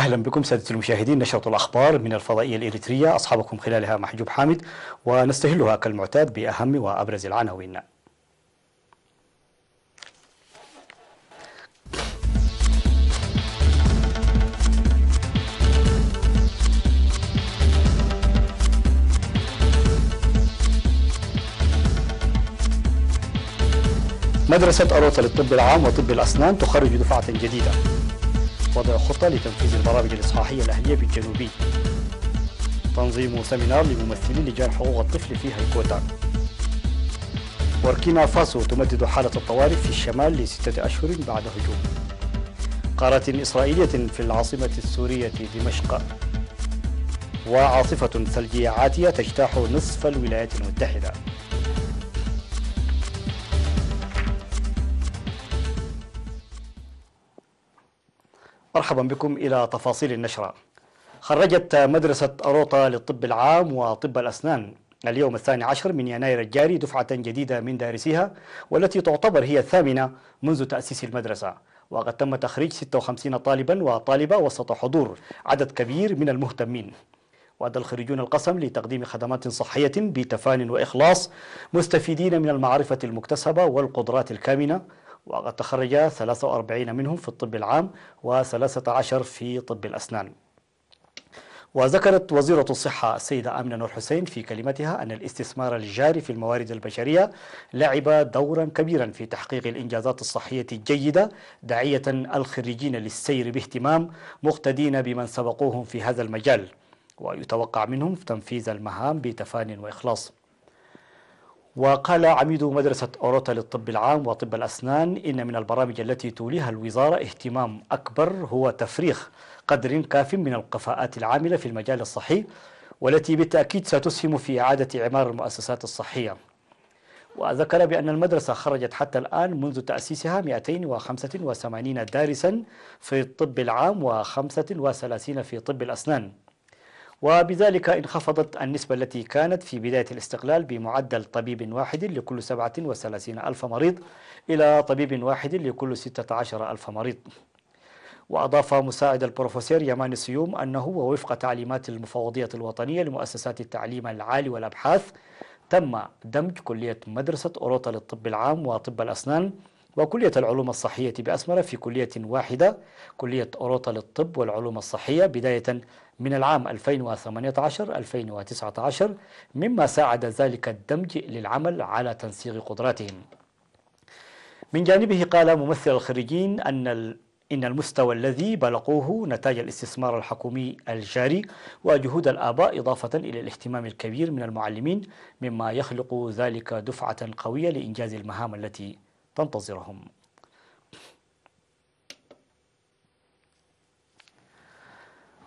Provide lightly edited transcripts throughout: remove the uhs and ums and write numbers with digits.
أهلا بكم سادة المشاهدين. نشرة الأخبار من الفضائية الإريترية، أصحابكم خلالها محجوب حامد، ونستهلها كالمعتاد بأهم وأبرز العناوين. مدرسة أروطة للطب العام وطب الأسنان تخرج دفعة جديدة. وضع خطة لتنفيذ البرامج الإصحاحية الأهلية بالجنوبي. تنظيم سيمينار لممثلي لجان حقوق الطفل في هيكوتا. بوركينا فاسو تمدد حالة الطوارئ في الشمال ل6 أشهر بعد هجوم. قارات إسرائيلية في العاصمة السورية دمشق. وعاصفة ثلجية عاتية تجتاح نصف الولايات المتحدة. مرحبا بكم إلى تفاصيل النشرة. خرجت مدرسة أروطة للطب العام وطب الأسنان اليوم 12 من يناير الجاري دفعة جديدة من دارسيها، والتي تعتبر هي الثامنة منذ تأسيس المدرسة. وقد تم تخريج 56 طالبا وطالبة وسط حضور عدد كبير من المهتمين. وأدى الخريجون القسم لتقديم خدمات صحية بتفان وإخلاص، مستفيدين من المعرفة المكتسبة والقدرات الكامنة. وقد تخرج 43 منهم في الطب العام و13 في طب الأسنان. وذكرت وزيرة الصحة السيدة آمنة نور حسين في كلمتها أن الاستثمار الجاري في الموارد البشرية لعب دورا كبيرا في تحقيق الإنجازات الصحية الجيدة، داعية الخريجين للسير باهتمام مقتدين بمن سبقوهم في هذا المجال، ويتوقع منهم تنفيذ المهام بتفان وإخلاص. وقال عميد مدرسة أوروتا للطب العام وطب الأسنان إن من البرامج التي توليها الوزارة اهتمام أكبر هو تفريغ قدر كاف من الكفاءات العاملة في المجال الصحي، والتي بالتأكيد ستسهم في إعادة إعمار المؤسسات الصحية. وذكر بأن المدرسة خرجت حتى الآن منذ تأسيسها 285 دارسا في الطب العام و35 في طب الأسنان، وبذلك انخفضت النسبة التي كانت في بداية الاستقلال بمعدل طبيب واحد لكل 37 ألف مريض إلى طبيب واحد لكل 16 ألف مريض. وأضاف مساعد البروفيسور يمان السيوم أنه ووفق تعليمات المفوضية الوطنية لمؤسسات التعليم العالي والأبحاث، تم دمج كلية مدرسة أوروطة للطب العام وطب الأسنان وكلية العلوم الصحية بأسمرة في كلية واحدة، كلية أوروطة للطب والعلوم الصحية، بداية من العام 2018-2019، مما ساعد ذلك الدمج للعمل على تنسيق قدراتهم. من جانبه قال ممثل الخريجين إن المستوى الذي بلغوه نتاج الاستثمار الحكومي الجاري وجهود الآباء، إضافة إلى الاهتمام الكبير من المعلمين، مما يخلق ذلك دفعة قوية لإنجاز المهام التي تنتظرهم.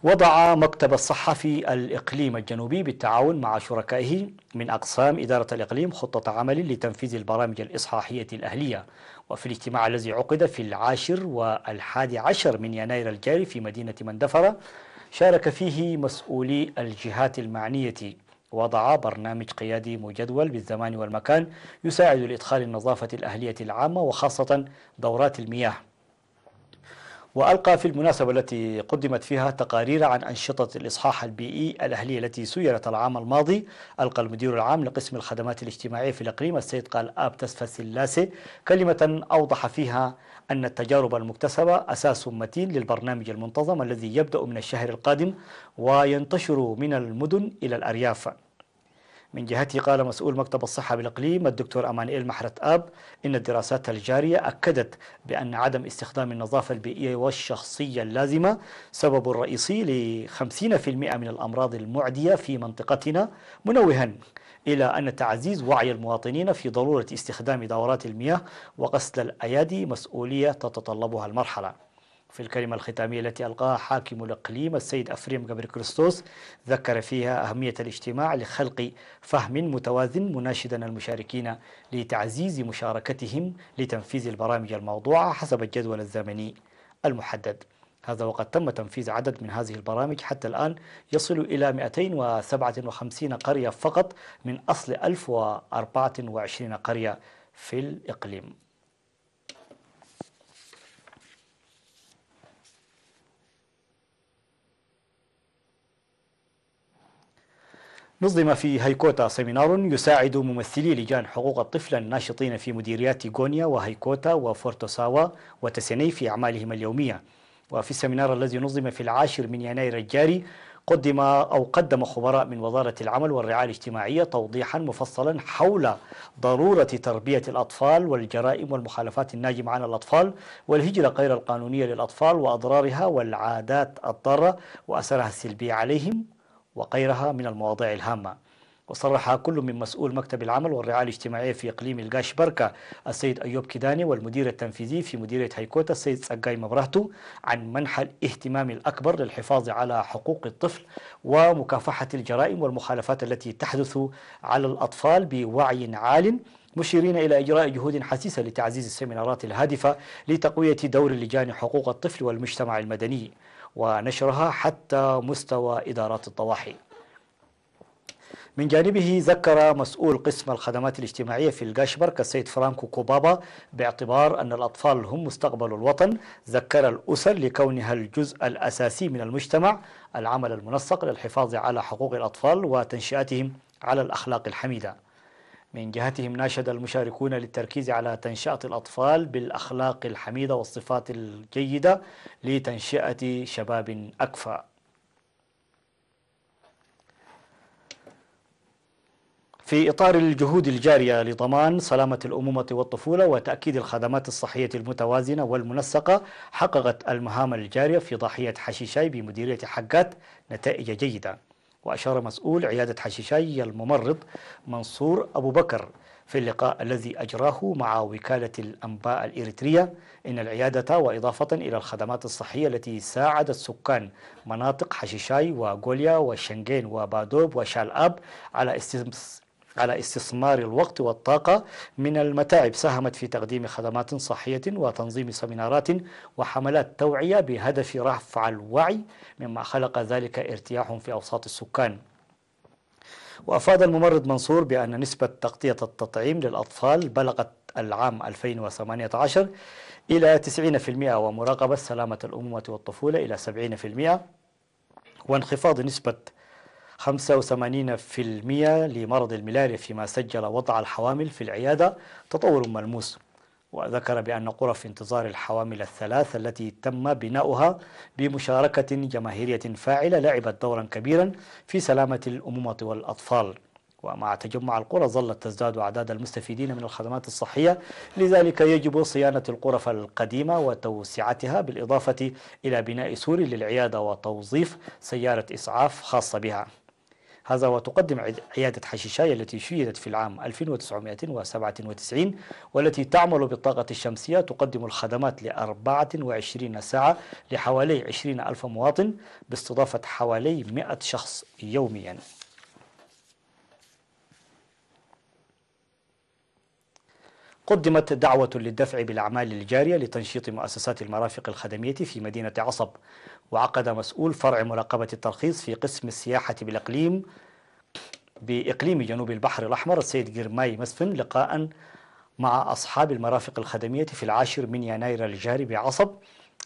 وضع مكتب الصحة في الإقليم الجنوبي بالتعاون مع شركائه من أقسام إدارة الإقليم خطة عمل لتنفيذ البرامج الإصحاحية الأهلية. وفي الاجتماع الذي عقد في 10 و11 من يناير الجاري في مدينة مندفرة، شارك فيه مسؤولي الجهات المعنية. وضع برنامج قيادي مجدول بالزمان والمكان يساعد لإدخال النظافة الأهلية العامة وخاصة دورات المياه. وألقى في المناسبة التي قدمت فيها تقارير عن أنشطة الإصحاح البيئي الأهلية التي سيرت العام الماضي، ألقى المدير العام لقسم الخدمات الاجتماعية في الإقليم السيد قال آب تسفى سلاسي كلمة أوضح فيها أن التجارب المكتسبة أساس متين للبرنامج المنتظم الذي يبدأ من الشهر القادم وينتشر من المدن إلى الأرياف. من جهته قال مسؤول مكتب الصحة بالإقليم الدكتور أمانيل محرت آب إن الدراسات الجارية أكدت بأن عدم استخدام النظافة البيئية والشخصية اللازمة سبب رئيسي ل50% من الأمراض المعدية في منطقتنا، منوها إلى أن تعزيز وعي المواطنين في ضرورة استخدام دورات المياه وغسل الأيادي مسؤولية تتطلبها المرحلة. في الكلمة الختامية التي ألقاها حاكم الإقليم السيد أفريم جابر كريستوس، ذكر فيها أهمية الاجتماع لخلق فهم متوازن، مناشدا المشاركين لتعزيز مشاركتهم لتنفيذ البرامج الموضوعة حسب الجدول الزمني المحدد. هذا وقد تم تنفيذ عدد من هذه البرامج حتى الآن يصل إلى 257 قرية فقط من أصل 1024 قرية في الإقليم. نظم في هيكوتا سيمينار يساعد ممثلي لجان حقوق الطفل الناشطين في مديريات غونيا وهيكوتا وفورتوساوا وتسيني في أعمالهم اليومية. وفي السيمينار الذي نظم في 10 من يناير الجاري قدم خبراء من وزارة العمل والرعاية الاجتماعية توضيحا مفصلا حول ضرورة تربية الأطفال والجرائم والمخالفات الناجمة عن الأطفال والهجرة غير القانونية للأطفال وأضرارها والعادات الضارة وأثرها السلبي عليهم وغيرها من المواضيع الهامة. وصرح كل من مسؤول مكتب العمل والرعاية الاجتماعية في إقليم القاش بركة السيد أيوب كيداني والمدير التنفيذي في مديرية هيكوتا السيد سقاي مبرهتو عن منح الاهتمام الأكبر للحفاظ على حقوق الطفل ومكافحة الجرائم والمخالفات التي تحدث على الأطفال بوعي عال، مشيرين إلى إجراء جهود حثيثة لتعزيز السيمينارات الهادفة لتقوية دور لجان حقوق الطفل والمجتمع المدني ونشرها حتى مستوى إدارات الضواحي. من جانبه ذكر مسؤول قسم الخدمات الاجتماعية في القاشبرك السيد فرانكو كوبابا باعتبار أن الأطفال هم مستقبل الوطن، ذكر الأسر لكونها الجزء الأساسي من المجتمع العمل المنسق للحفاظ على حقوق الأطفال وتنشئتهم على الأخلاق الحميدة. من جهتهم ناشد المشاركون للتركيز على تنشئة الأطفال بالأخلاق الحميدة والصفات الجيدة لتنشئة شباب أكفأ. في إطار الجهود الجارية لضمان سلامة الأمومة والطفولة وتأكيد الخدمات الصحية المتوازنة والمنسقة، حققت المهام الجارية في ضاحية حشيشاي بمديرية حقات نتائج جيدة. وأشار مسؤول عيادة حشيشاي الممرض منصور أبو بكر في اللقاء الذي أجراه مع وكالة الأنباء الإريترية إن العيادة وإضافة إلى الخدمات الصحية التي ساعدت سكان مناطق حشيشاي وغوليا وشنغين وبادوب وشالآب على استثمار الوقت والطاقة من المتاعب، ساهمت في تقديم خدمات صحية وتنظيم سمينارات وحملات توعية بهدف رفع الوعي، مما خلق ذلك ارتياح في أوساط السكان. وأفاد الممرض منصور بأن نسبة تغطية التطعيم للأطفال بلغت العام 2018 إلى 90% ومراقبة سلامة الأمومة والطفولة إلى 70%، وانخفاض نسبة 85% لمرض الملاريا، فيما سجل وضع الحوامل في العيادة تطور ملموس. وذكر بأن غرف انتظار الحوامل الثلاث التي تم بناؤها بمشاركة جماهيرية فاعلة لعبت دورا كبيرا في سلامة الأمومة والأطفال. ومع تجمع القرى ظلت تزداد أعداد المستفيدين من الخدمات الصحية، لذلك يجب صيانة الغرف القديمة وتوسعتها بالإضافة إلى بناء سور للعيادة وتوظيف سيارة إسعاف خاصة بها. هذا وتقدم عيادة حشيشاي التي شيدت في العام 1997 والتي تعمل بالطاقة الشمسية تقدم الخدمات ل 24 ساعة لحوالي 20 ألف مواطن باستضافة حوالي 100 شخص يوميا. قدمت دعوة للدفع بالأعمال الجارية لتنشيط مؤسسات المرافق الخدمية في مدينة عصب. وعقد مسؤول فرع مراقبة الترخيص في قسم السياحة بإقليم جنوب البحر الأحمر السيد قرماي مسفن لقاء مع أصحاب المرافق الخدمية في 10 من يناير الجاري بعصب،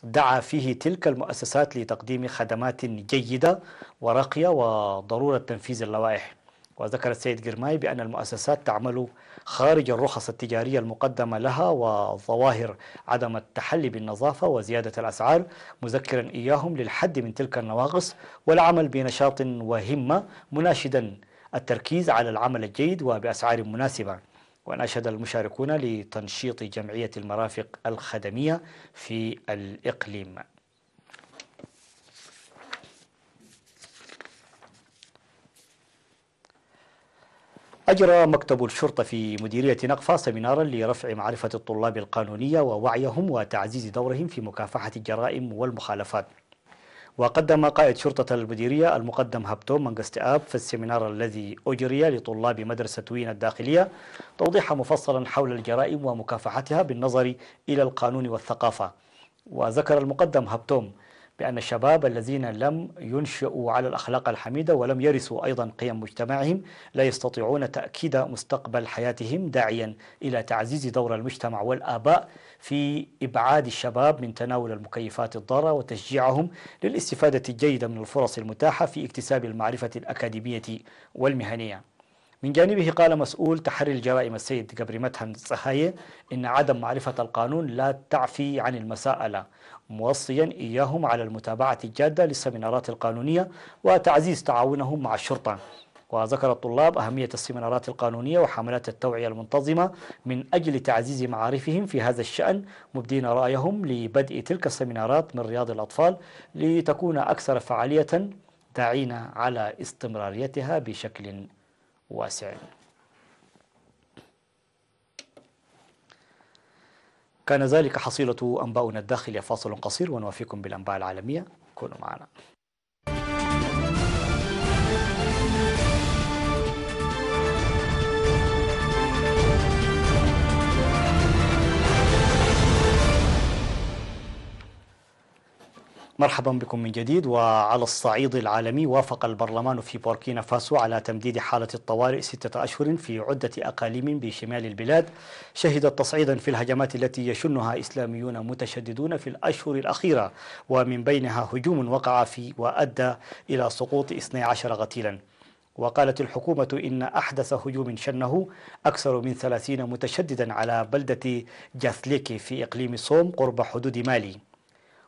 دعا فيه تلك المؤسسات لتقديم خدمات جيدة وراقية وضرورة تنفيذ اللوائح. وذكر السيد قرماي بأن المؤسسات تعمل خارج الرخص التجارية المقدمة لها وظواهر عدم التحلي بالنظافة وزيادة الأسعار، مذكرا إياهم للحد من تلك النواقص والعمل بنشاط وهمة، مناشدا التركيز على العمل الجيد وبأسعار مناسبة. وناشد المشاركون لتنشيط جمعية المرافق الخدمية في الإقليم. أجرى مكتب الشرطة في مديرية نقفة سمينارا لرفع معرفة الطلاب القانونية ووعيهم وتعزيز دورهم في مكافحة الجرائم والمخالفات. وقدم قائد شرطة المديرية المقدم هبتوم منقستئاب في السمينار الذي أجري لطلاب مدرسة وين الداخلية توضيحا مفصلا حول الجرائم ومكافحتها بالنظر إلى القانون والثقافة. وذكر المقدم هبتوم بأن الشباب الذين لم ينشئوا على الأخلاق الحميدة ولم يرثوا أيضا قيم مجتمعهم لا يستطيعون تأكيد مستقبل حياتهم، داعيا إلى تعزيز دور المجتمع والآباء في إبعاد الشباب من تناول المكيفات الضارة وتشجيعهم للاستفادة الجيدة من الفرص المتاحة في اكتساب المعرفة الأكاديمية والمهنية. من جانبه قال مسؤول تحري الجرائم السيد قبري متهن سهاية إن عدم معرفة القانون لا تعفي عن المساءلة، موصيا إياهم على المتابعة الجادة للسمينارات القانونية وتعزيز تعاونهم مع الشرطة. وذكر الطلاب أهمية السمينارات القانونية وحملات التوعية المنتظمة من أجل تعزيز معارفهم في هذا الشأن، مبدين رأيهم لبدء تلك السمينارات من رياض الأطفال لتكون أكثر فعالية، داعين على استمراريتها بشكل واسع. كان ذلك حصيلة أنباؤنا الداخلية. فاصل قصير ونوافيكم بالأنباء العالمية، كونوا معنا. مرحبا بكم من جديد. وعلى الصعيد العالمي، وافق البرلمان في بوركينا فاسو على تمديد حالة الطوارئ 6 أشهر في عدة أقاليم بشمال البلاد شهدت تصعيدا في الهجمات التي يشنها إسلاميون متشددون في الأشهر الأخيرة، ومن بينها هجوم وقع في وأدى إلى سقوط 12 قتيلا. وقالت الحكومة إن أحدث هجوم شنه أكثر من 30 متشددا على بلدة جاثليكي في إقليم صوم قرب حدود مالي.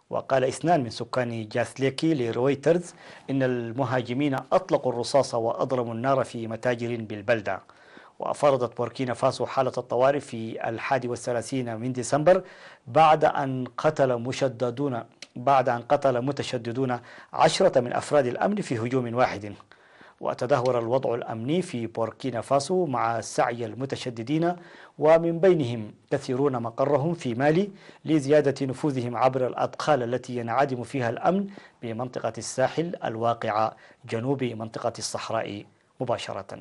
وقال 2 من سكان جاثليكي لرويترز إن المهاجمين أطلقوا الرصاص وأضرموا النار في متاجر بالبلدة. وفرضت بوركينا فاسو حالة الطوارئ في 31 من ديسمبر بعد أن قتل متشددون 10 من أفراد الأمن في هجوم واحد. وتدهور الوضع الأمني في بوركينا فاسو مع سعي المتشددين، ومن بينهم كثيرون مقرهم في مالي، لزيادة نفوذهم عبر الأدخال التي ينعدم فيها الأمن بمنطقة الساحل الواقعة جنوب منطقة الصحراء مباشرة.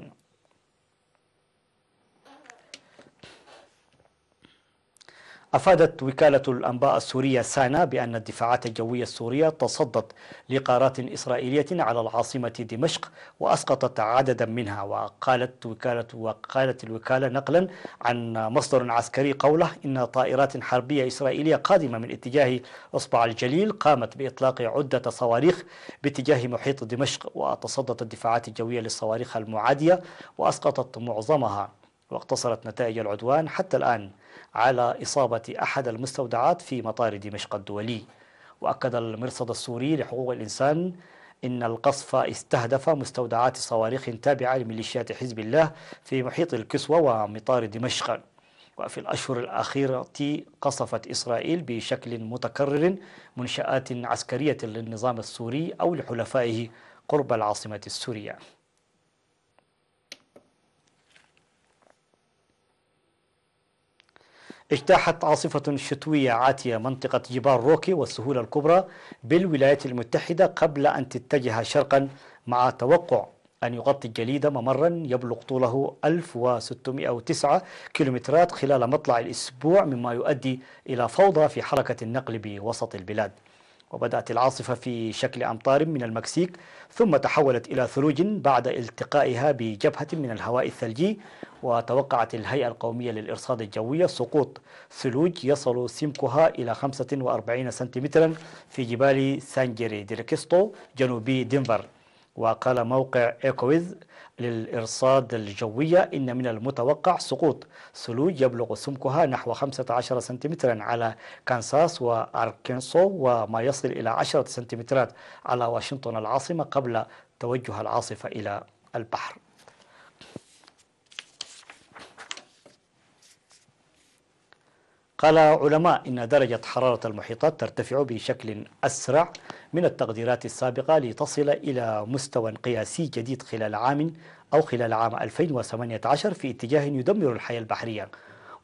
أفادت وكالة الأنباء السورية سانا بأن الدفاعات الجوية السورية تصدت لقارات إسرائيلية على العاصمة دمشق وأسقطت عددا منها. وقالت الوكالة نقلا عن مصدر عسكري قوله إن طائرات حربية إسرائيلية قادمة من اتجاه إصبع الجليل قامت بإطلاق عدة صواريخ باتجاه محيط دمشق، وتصدت الدفاعات الجوية للصواريخ المعادية وأسقطت معظمها، واقتصرت نتائج العدوان حتى الآن على إصابة أحد المستودعات في مطار دمشق الدولي. وأكد المرصد السوري لحقوق الإنسان إن القصف استهدف مستودعات صواريخ تابعة لميليشيات حزب الله في محيط الكسوة ومطار دمشق. وفي الأشهر الأخيرة قصفت إسرائيل بشكل متكرر منشآت عسكرية للنظام السوري أو لحلفائه قرب العاصمة السورية. اجتاحت عاصفة شتوية عاتية منطقة جبال روكي والسهول الكبرى بالولايات المتحدة قبل أن تتجه شرقا، مع توقع أن يغطي الجليد ممرا يبلغ طوله 1609 كيلومترات خلال مطلع الأسبوع، مما يؤدي إلى فوضى في حركة النقل بوسط البلاد. وبدأت العاصفة في شكل أمطار من المكسيك، ثم تحولت إلى ثلوج بعد التقائها بجبهة من الهواء الثلجي. وتوقعت الهيئة القومية للإرصاد الجوية سقوط ثلوج يصل سمكها إلى 45 سنتيمترا في جبال سانجيري ديركستو جنوبي دنفر. وقال موقع إيكويز للإرصاد الجوية إن من المتوقع سقوط ثلوج يبلغ سمكها نحو 15 سنتيمترا على كانساس وأركنسو، وما يصل إلى 10 سنتيمترات على واشنطن العاصمة قبل توجه العاصفة إلى البحر. قال علماء إن درجة حرارة المحيطات ترتفع بشكل أسرع من التقديرات السابقة لتصل إلى مستوى قياسي جديد خلال عام 2018 في اتجاه يدمر الحياة البحرية.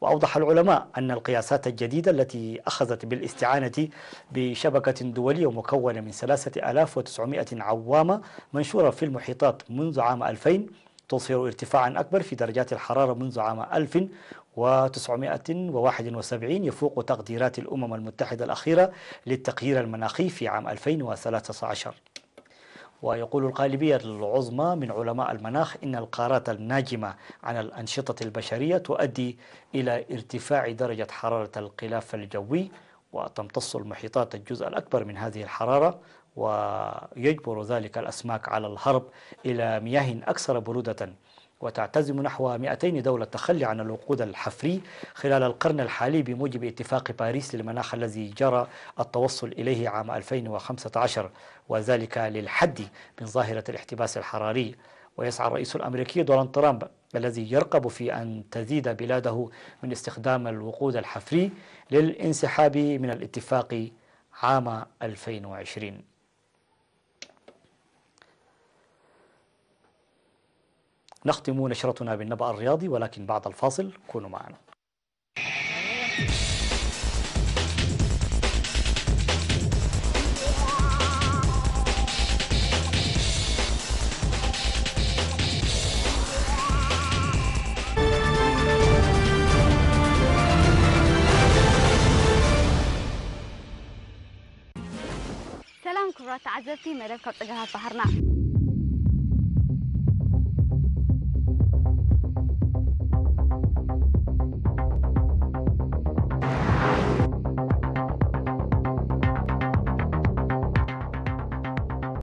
وأوضح العلماء أن القياسات الجديدة التي أخذت بالاستعانة بشبكة دولية مكونة من 3900 عوامة منشورة في المحيطات منذ عام 2000 تظهر ارتفاعا أكبر في درجات الحرارة منذ عام 1971 يفوق تقديرات الأمم المتحدة الأخيرة للتغيير المناخي في عام 2013. ويقول الغالبية العظمى من علماء المناخ إن القارات الناجمة عن الأنشطة البشرية تؤدي إلى ارتفاع درجة حرارة الغلاف الجوي، وتمتص المحيطات الجزء الأكبر من هذه الحرارة، ويجبر ذلك الأسماك على الهرب إلى مياه أكثر برودة. وتعتزم نحو 200 دولة التخلي عن الوقود الحفري خلال القرن الحالي بموجب اتفاق باريس للمناخ الذي جرى التوصل إليه عام 2015، وذلك للحد من ظاهرة الاحتباس الحراري. ويسعى الرئيس الأمريكي دونالد ترامب الذي يرغب في أن تزيد بلاده من استخدام الوقود الحفري للانسحاب من الاتفاق عام 2020. نختم نشرتنا بالنبأ الرياضي، ولكن بعد الفاصل كونوا معنا. سلام كبرات عزبتي مدب كب طجها بحرنا